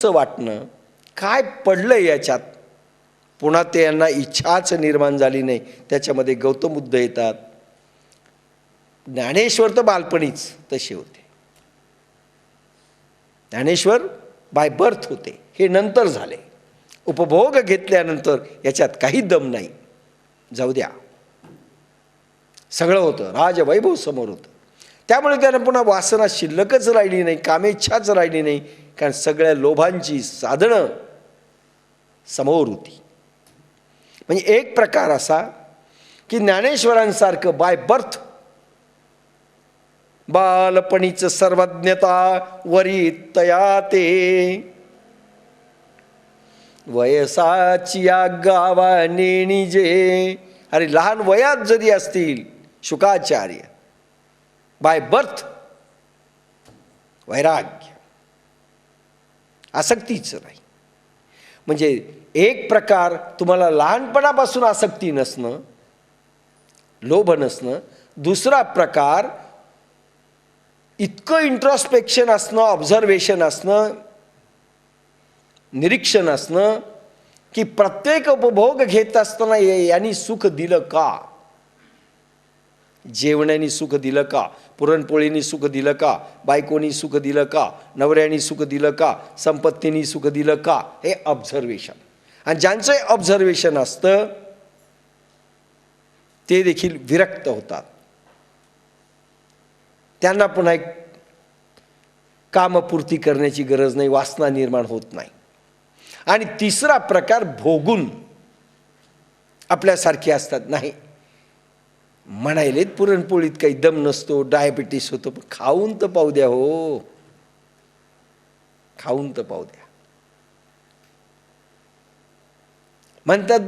वाटणं काय पडलं याच्यात, पुन्हा ते यांना इच्छाच निर्माण झाली नाही, त्याच्यामध्ये गौतम बुद्ध येतात. ज्ञानेश्वर तर बालपणीच तसे होते. ज्ञानेश्वर बाय बर्थ होते, हे नंतर झाले. उपभोग घेतल्यानंतर याच्यात काही दम नाही, जाऊ द्या, सगळं होतं, राजवैभव समोर होतं. त्यामुळे त्यांना पुन्हा वासना शिल्लकच राहिली नाही, कामेच्छाच राहिली नाही, कारण सगळ्या लोभांची साधनं समोर होती. म्हणजे एक प्रकार असा की ज्ञानेश्वरांसारखं बाय बर्थ बालपणीच सर्वज्ञता वरी तया ते, वयसाची या गावा नेणी जे. अरे लहान वयात जरी असतील शुकाचार्य, बाय बर्थ वैराग्य, आसक्तीच नाही. म्हणजे एक प्रकार तुम्हाला लहानपणापासून आसक्ती नसणं, लोभ नसणं. दुसरा प्रकार इतकं इंट्रोस्पेक्शन असणं, ऑब्झर्वेशन असणं, निरीक्षण असणं की प्रत्येक उपभोग घेत असताना यांनी सुख दिलं का, जेवण्याने सुख दिलं का, पुरणपोळीनी सुख दिलं का, बायकोनी सुख दिलं का, नवऱ्यानी सुख दिलं का, संपत्तीनी सुख दिलं का, हे ऑब्झर्वेशन. आणि ज्यांचं ऑब्झर्वेशन असतं ते देखील विरक्त होतात. त्यांना पुन्हा एक कामपूर्ती करण्याची गरज नाही, वासना निर्माण होत नाही. आणि तिसरा प्रकार भोगून आपल्यासारखे असतात. नाही म्हणायलेत पुरणपोळीत काही दम नसतो, डायबिटीस होतो, पण खाऊन तर पाहू द्या हो, खाऊन तर पाहू द्या. म्हणतात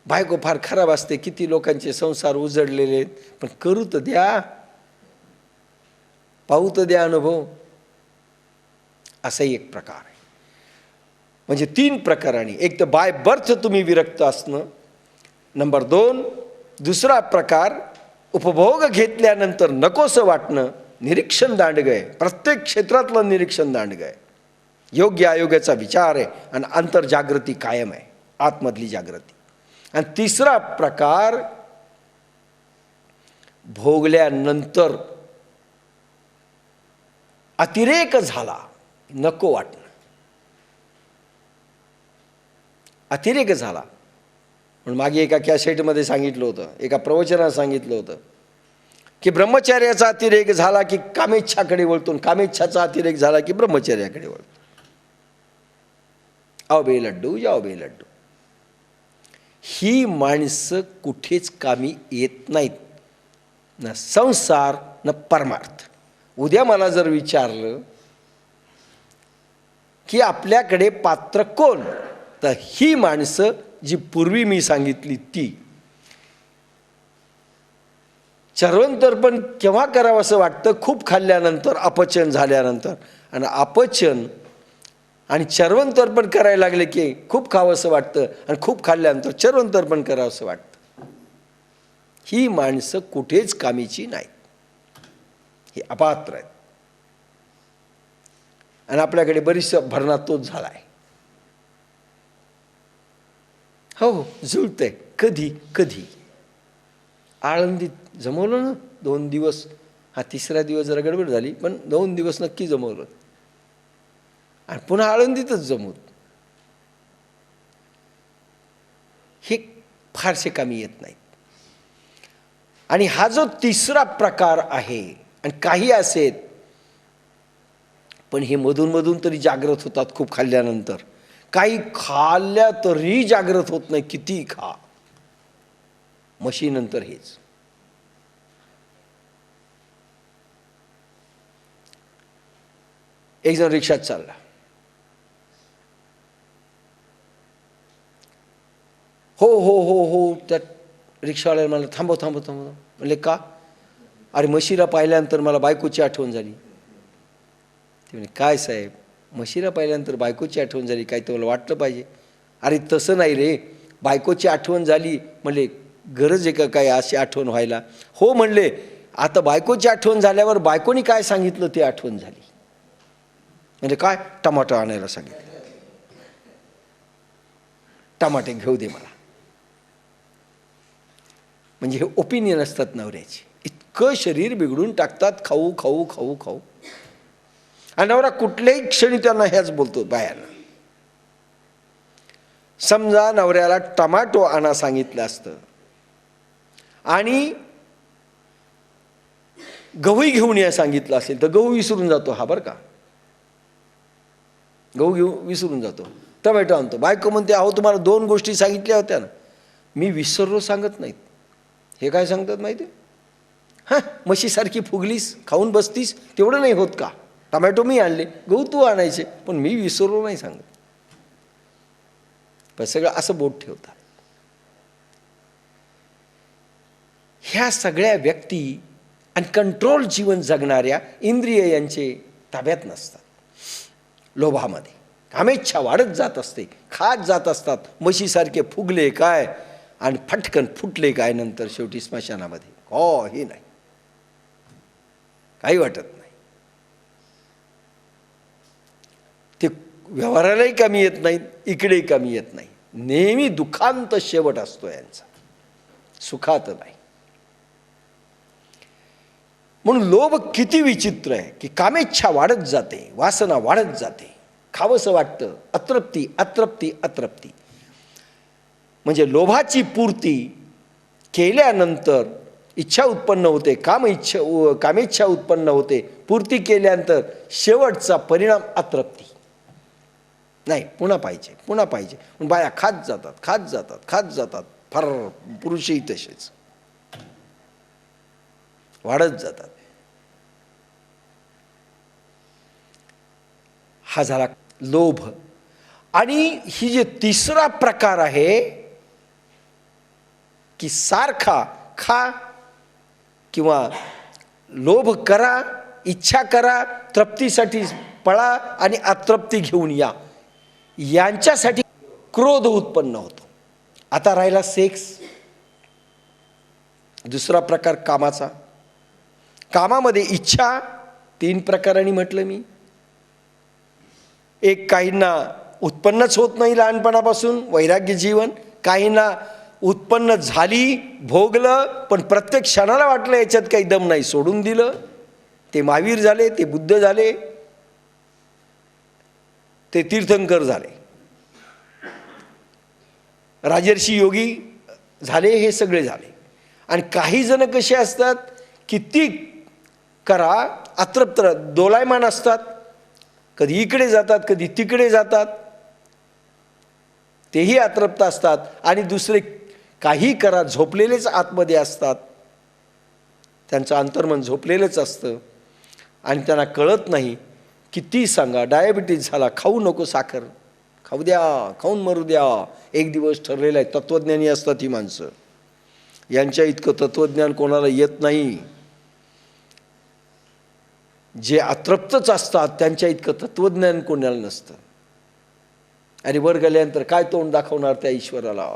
बायको फार खराब असते, किती लोकांचे संसार उजडलेले आहेत, पण करू तर द्या, पाहू तर द्या अनुभव. असाही एक प्रकार आहे. म्हणजे 3 प्रकारांनी, एक तर बाय बर्थ तुम्ही विरक्त असणं, नंबर 2 दुसरा प्रकार उपभोग घेतल्यानंतर नकोसं वाटणं, निरीक्षण दांडगं आहे, प्रत्येक क्षेत्रातलं निरीक्षण दांडगं आहे, योग्य अयोग्याचा विचार आहे, आणि अंतर्जागृती कायम आहे, आतमधली जागृती. आणि तिसरा प्रकार भोगल्यानंतर अतिरेक झाला, नको वाटणं, अतिरेक झाला. म्हणून मागे एका कॅसेटमध्ये सांगितलं होतं, एका प्रवचनात सांगितलं होतं की ब्रह्मचर्याचा अतिरेक झाला की कामेच्छाकडे वळतो, कामेच्छाचा अतिरेक झाला की ब्रह्मचर्याकडे वळतो. आओ बे लड्डू, जाओ बे लड्डू. ही माणसं कुठेच कामी येत नाहीत, ना संसार ना परमार्थ. उद्या मला जर विचारलं की आपल्याकडे पात्र कोण, तर ही माणसं जी पूर्वी मी सांगितली ती. चर्वणतर्पण केव्हा करावं असं वाटतं, खूप खाल्ल्यानंतर, अपचन झाल्यानंतर. आणि अपचन आणि चर्वणतर्पण करायला लागले की खूप खावं असं वाटतं, आणि खूप खाल्ल्यानंतर चर्वणतर्पण करावं असं वाटतं. ही माणसं कुठेच कामीची नाहीत, ही अपात्र आहेत. आणि आपल्याकडे बरीच भरणा तोच झाला आहे. हो जुळतंय कधी कधी. आळंदीत जमवलं ना 2 दिवस, हा 3रा दिवस जरा गडबड झाली, पण 2 दिवस नक्की जमवलं. आणि पुन्हा आळंदीतच जमवत. हे फारसे कामी येत नाहीत. आणि हा जो 3रा प्रकार आहे, आणि काही असेत पण हे मधून मधून तरी जागृत होतात खूप खाल्ल्यानंतर, काही खाल्ल्या तरी जागृत होत नाही, किती खा. म्हशीनंतर हेच. एक जण रिक्षात चालला, हो हो हो हो, त्या रिक्षावाल्याला मला थांबव थांबव थांबव. म्हणले का? अरे म्हशीला पाहिल्यानंतर मला बायकोची आठवण झाली. ते म्हणे काय साहेब, म्हशीला पाहिल्यानंतर बायकोची आठवण झाली, काय तुम्हाला वाटलं पाहिजे? अरे तसं नाही रे, बायकोची आठवण झाली. म्हणले गरज आहे का काय अशी आठवण व्हायला? हो म्हणले, आता बायकोची आठवण झाल्यावर बायकोनी काय सांगितलं ते आठवण झाली. म्हणजे काय? टमाटर आणायला सांगितलं, टमाटे घेऊ दे मला. म्हणजे हे ओपिनियन असतात नवऱ्याची. इतकं शरीर बिघडून टाकतात, खाऊ खाऊ खाऊ खाऊ. आणि नवरा कुठल्याही क्षणी त्यांना ह्याच बोलतो बायांना. समजा नवऱ्याला टमाटो आणा सांगितलं असतं आणि गहूही घेऊन या सांगितलं असेल तर गहू विसरून जातो हा, बरं का. गहू विसरून जातो. टमॅटो आणतो. बायको म्हणते, अहो तुम्हाला 2 गोष्टी सांगितल्या होत्या ना. मी विसरलो सांगत नाहीत. हे काय सांगतात माहिती? हां, म्हशीसारखी फुगलीस, खाऊन बसतीस, तेवढं नाही होत का? टमॅटो मी आणले, गहू तू आणायचे, पण मी विसरलो नाही सांगत. पण सगळं असं बोट ठेवतात. ह्या सगळ्या व्यक्ती आणि कंट्रोल जीवन जगणाऱ्या इंद्रिय यांचे ताब्यात नसतात. लोभामध्ये कामेच्छा वाढत जात असते, खात जात असतात. म्हशीसारखे फुगले काय आणि फटकन फुटले काय नंतर शेवटी स्मशानामध्ये. हे नाही, काही वाटत नाही. ते व्यवहारालाही कमी येत नाहीत, इकडेही कमी येत नाही. नेहमी दुःखांत शेवट असतो यांचा, सुखात नाही. म्हणून लोभ किती विचित्र आहे की कामेच्छा वाढत जाते, वासना वाढत जाते, खावंसं वाटतं, अतृप्ती अतृप्ती अतृप्ती. म्हणजे लोभाची पूर्ती केल्यानंतर इच्छा उत्पन्न होते, कामेच्छा उत्पन्न होते. पूर्ती केल्यानंतर शेवटचा परिणाम अतृप्ती. नाही, पुन्हा पाहिजे, पुन्हा पाहिजे. बाया खात जातात, खात जातात, खात जातात. फार पुरुषही तसेच वाढत जातात. हा झाला लोभ. आणि ही जे तिसरा प्रकार आहे की सारखा खा किंवा लोभ करा, इच्छा करा, तृप्तीसाठी पळा आणि अतृप्ती घेऊन या, यांच्यासाठी क्रोध उत्पन्न होतो. आता राहिला सेक्स. दुसरा प्रकार कामाचा. कामामध्ये इच्छा 3 प्रकारांनी म्हटलं मी. एक, काहींना उत्पन्नच होत नाही लहानपणापासून, वैराग्य जीवन. काहींना उत्पन्न झाली, भोगलं, पण प्रत्येक क्षणाला वाटलं याच्यात काही दम नाही, सोडून दिलं. ते महावीर झाले, ते बुद्ध झाले, ते तीर्थंकर झाले, राजर्षी योगी झाले, हे सगळे झाले. आणि काही जण कसे असतात, किती करा अतृप्त दोलायमान असतात. कधी इकडे जातात, कधी तिकडे जातात, तेही अतृप्त असतात. आणि दुसरे काही करा झोपलेलेच आतमध्ये असतात. त्यांचं अंतर्मन झोपलेलंच असतं आणि त्यांना कळत नाही. किती सांगा, डायबिटीज झाला, खाऊ नको साखर, खाऊ द्या, खाऊन मरू द्या. एक दिवस ठरलेला आहे. तत्त्वज्ञानी असतात ही माणसं. यांच्या इतकं तत्त्वज्ञान कोणाला येत नाही. जे अतृप्तच असतात त्यांच्या इतकं तत्त्वज्ञान कोणाला नसतं. अरे वर गेल्यानंतर काय तोंड दाखवणार त्या ईश्वराला?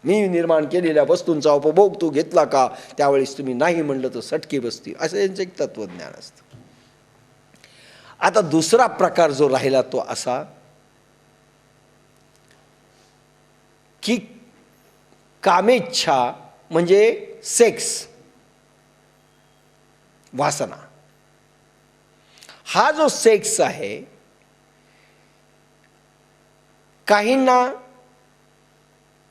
मी निर्माण केलेल्या वस्तूंचा उपभोग तू घेतला का? त्यावेळेस तुम्ही नाही म्हणलं तर सटके बसतील, असं यांचं एक तत्त्वज्ञान असतं. आता दुसरा प्रकार जो राहिला तो असा की कामेच्छा म्हणजे सेक्स, वासना. हा जो सेक्स आहे, काहींना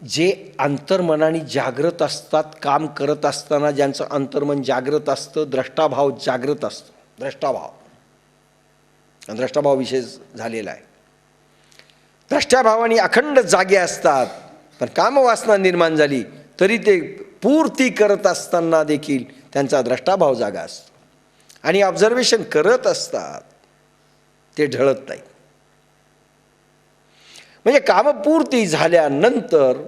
जे अंतर्मनाने जागृत असतात, काम करत असताना ज्यांचं अंतर्मन जागृत असतं, द्रष्टाभाव जागृत असतो. द्रष्टाभाव विषय झालेला आहे. द्रष्टाभावाने अखंड जागे असतात, पण कामवासना निर्माण झाली तरी ते पूर्ती करत असताना देखील त्यांचा द्रष्टाभाव जागा असतो आणि ऑब्झर्वेशन करत असतात, ते ढळत नाही. म्हणजे कामपूर्ती झाल्यानंतर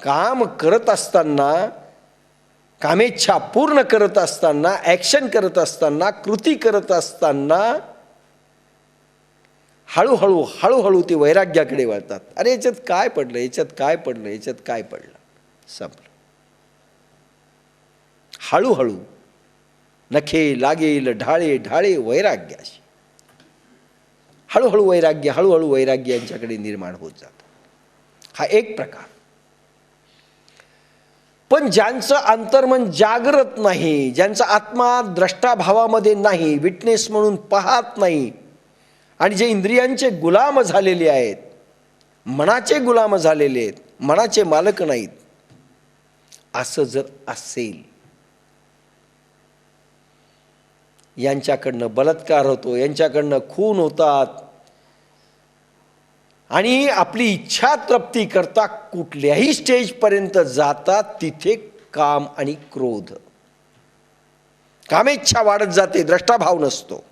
काम करत असताना, कामेच्छा पूर्ण करत असताना, ॲक्शन करत असताना, कृती करत असताना हळूहळू हळूहळू ते वैराग्याकडे वळतात. अरे याच्यात काय पडलं, याच्यात काय पडलं, याच्यात काय पडलं, संपलं. हळूहळू नखे लागेल ढाळे ढाळे वैराग्याशी. हळूहळू वैराग्य यांच्याकडे निर्माण होत जातं. हा एक प्रकार. पण ज्यांचं अंतर्मन जागृत नाही, ज्यांचा आत्मा द्रष्टाभावामध्ये नाही, विटनेस म्हणून पाहत नाही, आणि जे इंद्रियांचे गुलाम झालेले आहेत, मनाचे गुलाम झालेले आहेत, मनाचे मालक नाहीत, असं जर असेल, यांच्याकडनं बलात्कार होतो, यांच्याकडनं खून होतात, आणि आपली इच्छा तृप्ती करता कुठल्याही स्टेजपर्यंत जातात, तिथे काम आणि क्रोध, कामेच्छा वाढत जाते, द्रष्टाभाव नसतो.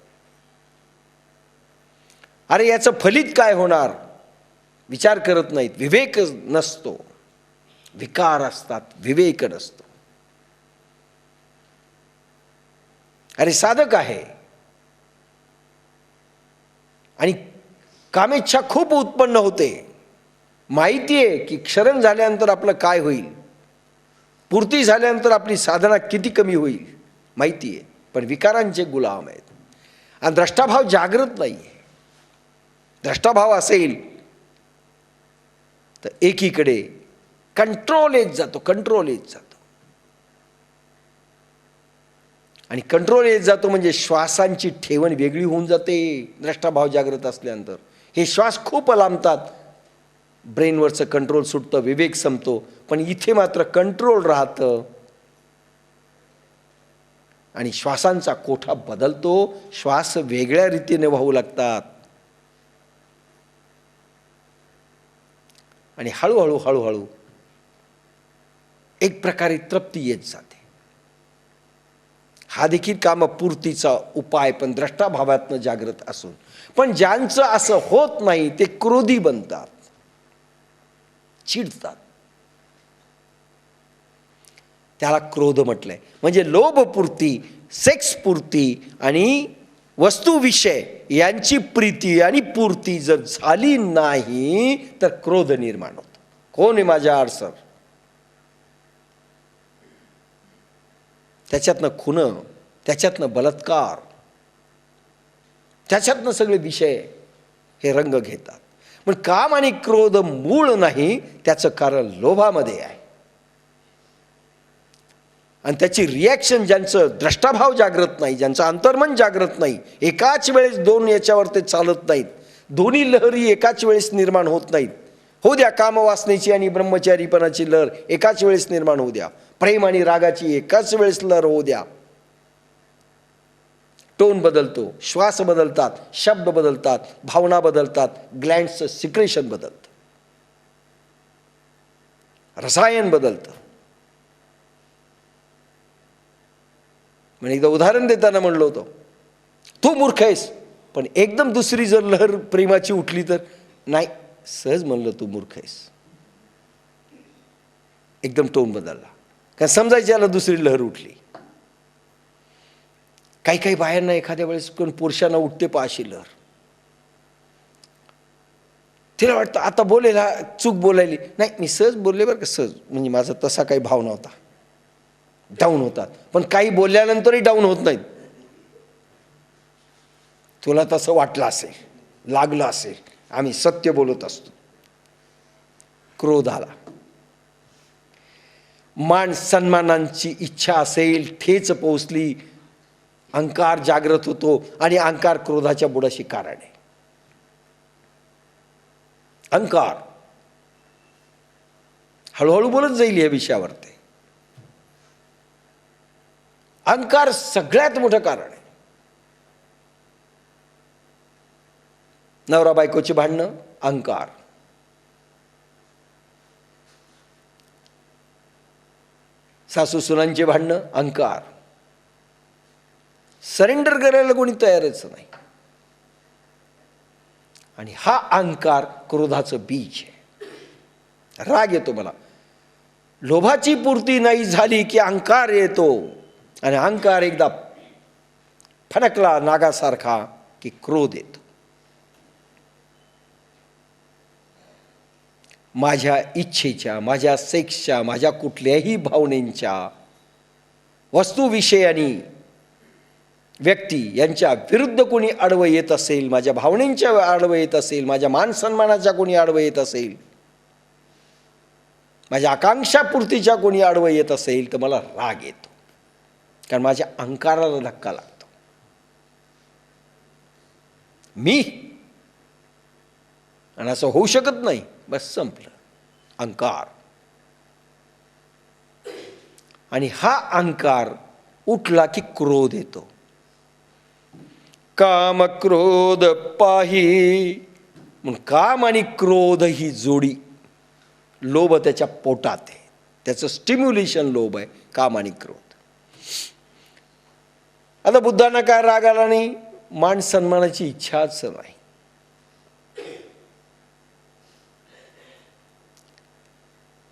अरे याचं फलित काय होणार विचार करत नाहीत, विवेक नसतो, विकार असतात, विवेक नसतो. अरे साधक आहे आणि कामेच्छा खूप उत्पन्न होते, माहिती आहे की क्षरण झाल्यानंतर आपलं काय होईल, पूर्ती झाल्यानंतर आपली साधना किती कमी होईल माहिती आहे, पण विकारांचे गुलाम आहेत आणि द्रष्टाभाव जागृत नाही आहे. द्रष्टाभाव असेल तर एकीकडे कंट्रोल येत जातो, आणि कंट्रोल येत जातो म्हणजे श्वासांची ठेवण वेगळी होऊन जाते. द्रष्टाभाव जागृत असल्यानंतर हे श्वास खूप लांबतात, ब्रेनवरचं कंट्रोल सुटतं, विवेक संपतो, पण इथे मात्र कंट्रोल राहतं आणि श्वासांचा कोठा बदलतो, श्वास वेगळ्या रीतीने वाहू लागतात आणि हळूहळू एक प्रकारे तृप्ती येत जाते. हा देखील कामपूर्तीचा उपाय, पण द्रष्टाभावातनं जागृत असून. पण ज्यांचं असं होत नाही ते क्रोधी बनतात, चिडतात, त्याला क्रोध म्हटलंय. म्हणजे लोभपूर्ती, सेक्सपूर्ती आणि वस्तुविषय यांची प्रीती आणि पूर्ती जर झाली नाही तर क्रोध निर्माण होतो. कोण आहे माझ्या आडसर, त्याच्यातनं खून, त्याच्यातनं बलात्कार, त्याच्यातनं सगळे विषय हे रंग घेतात. पण काम आणि क्रोध मूळ नाही, त्याचं कारण लोभामध्ये आहे आणि त्याची रिॲक्शन ज्यांचं द्रष्टाभाव जागृत नाही, ज्यांचं अंतर्मन जागृत नाही, एकाच वेळेस दोन याच्यावर ते चालत नाहीत, दोन्ही लहरी एकाच वेळेस निर्माण होत नाहीत. होऊ द्या कामवासनेची आणि ब्रह्मचारीपणाची लहर एकाच वेळेस निर्माण होऊ द्या, प्रेम आणि रागाची एकाच वेळेस लहर होऊ द्या. टोन बदलतो, श्वास बदलतात, शब्द बदलतात, भावना बदलतात, ग्लँड्सचं सिक्रेशन बदलतं, रसायन बदलतं. म्हणजे एकदा उदाहरण देताना म्हणलो होतो, तू मूर्ख आहेस, पण एकदम दुसरी जर लहर प्रेमाची उठली तर नाही, सहज म्हणलं तू मूर्ख आहेस, एकदम टोन बदलला, कारण समजायची याला दुसरी लहर उठली. काही बायांना एखाद्या वेळेस कोण पुरुषांना उठते पाशी लहर, तिला वाटतं आता बोलेल, चूक बोलायली, नाही मी सहज बोलले बरं का, सहज, म्हणजे माझा तसा काही भाव नव्हता, डाऊन होतात. पण काही बोलल्यानंतरही डाऊन होत नाहीत. तुला तसं वाटलं असेल, लागलं असेल, आम्ही सत्य बोलत असतो. क्रोध आला, मान सन्मानांची इच्छा असेल, ठेच पोचली, अहंकार जागृत होतो आणि अहंकार क्रोधाच्या बुडाशी कारण आहे. अहंकार हळूहळू बोलत जाईल या विषयावर. ते अहंकार सगळ्यात मोठं कारण आहे. नवरा बायकोची भांडणं, अहंकार. सासू सुनांची भांडणं, अहंकार. सरेंडर करायला कोणी तयारच नाही. आणि हा अहंकार क्रोधाचं बीज आहे. राग येतो मला, लोभाची पूर्ती नाही झाली की अहंकार येतो, आणि अहंकार एकदा फणकला नागासारखा की क्रोध येतो. माझ्या इच्छेच्या, माझ्या सेक्सच्या, माझ्या कुठल्याही भावनेच्या वस्तुविषयानी व्यक्ती यांच्या विरुद्ध कोणी आडवं येत असेल, माझ्या भावनेंच्या आडवं येत असेल, माझ्या मानसन्मानाच्या कोणी आडवं येत असेल, माझ्या आकांक्षापूर्तीच्या कोणी आडवं येत असेल तर मला राग येतो, कारण माझ्या अहंकाराला धक्का लागतो. मी आणि असं होऊ शकत नाही, बस संपलं. अहंकार. आणि हा अहंकार उठला की क्रोध येतो. काम क्रोध पाही. म्हणून काम आणि क्रोध ही जोडी, लोभ त्याच्या पोटात आहे, त्याचं स्टिम्युलेशन लोभ आहे, काम आणि क्रोध. आता बुद्धांना काय राग आला नाही? मान सन्मानाची इच्छाच नाही.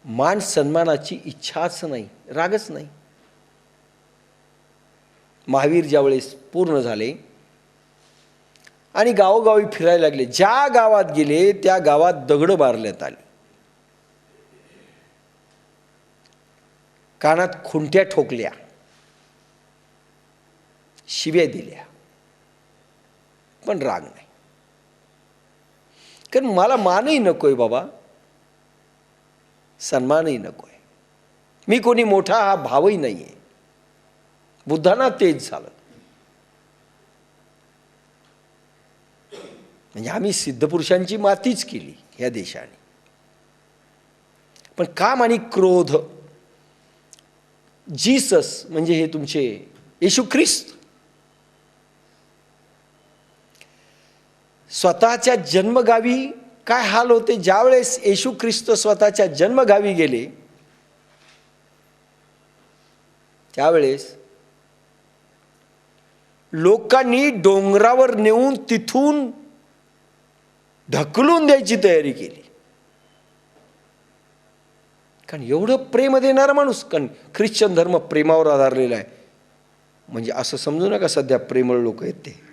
मान सन्मानाची इच्छाच नाही, रागच नाही. महावीर ज्यावेळेस पूर्ण झाले आणि गावोगावी फिरायला लागले, ज्या गावात गेले त्या गावात दगड मारण्यात आली, कानात खुंट्या ठोकल्या, शिव्या दिल्या, पण राग नाही. कारण मला मानही नकोय बाबा, सन्मानही नकोय, मी कोणी मोठा हा भावही नाही आहे. बुद्धांना तेच झालं. म्हणजे आम्ही सिद्धपुरुषांची मातीच केली ह्या देशाने. पण काम आणि क्रोध, जीसस म्हणजे हे तुमचे येशू ख्रिस्त स्वतःच्या जन्मगावी काय हाल होते. ज्यावेळेस येशू ख्रिस्त स्वतःच्या जन्मगावी गेले त्यावेळेस लोकांनी डोंगरावर नेऊन तिथून ढकलून द्यायची तयारी केली. कारण एवढं प्रेम देणारा माणूस. कारण ख्रिश्चन धर्म प्रेमावर आधारलेला आहे. म्हणजे असं समजू नका सध्या प्रेमळ लोक आहेत ते.